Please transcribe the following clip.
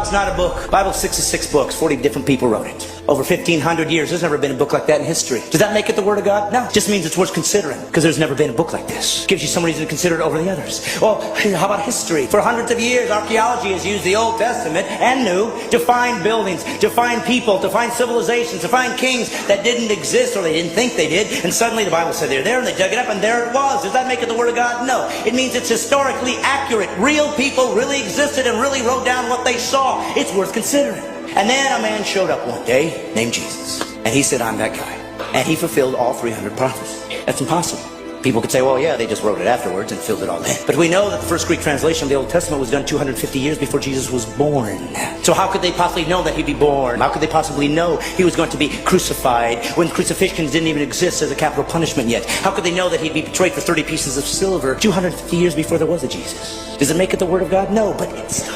It's not a book. Bible's 66 books. 40 different people wrote it. Over 1,500 years. There's never been a book like that in history. Does that make it the Word of God? No. It just means it's worth considering, because there's never been a book like this. Gives you some reason to consider it over the others. Well, how about history? For hundreds of years, archaeology has used the Old Testament and New to find buildings, to find people, to find civilizations, to find kings that didn't exist, or they didn't think they did, and suddenly the Bible said they're there, and they dug it up, and there it was. Does that make it the Word of God? No. It means it's historically accurate. Real people really existed and really wrote down what they saw. It's worth considering. And then a man showed up one day named Jesus, and he said, I'm that guy. And he fulfilled all 300 prophecies. That's impossible. People could say, well, yeah, they just wrote it afterwards and filled it all in. But we know that the first Greek translation of the Old Testament was done 250 years before Jesus was born. So how could they possibly know that he'd be born? How could they possibly know he was going to be crucified when crucifixions didn't even exist as a capital punishment yet? How could they know that he'd be betrayed for 30 pieces of silver 250 years before there was a Jesus? Does it make it the Word of God? No, but it's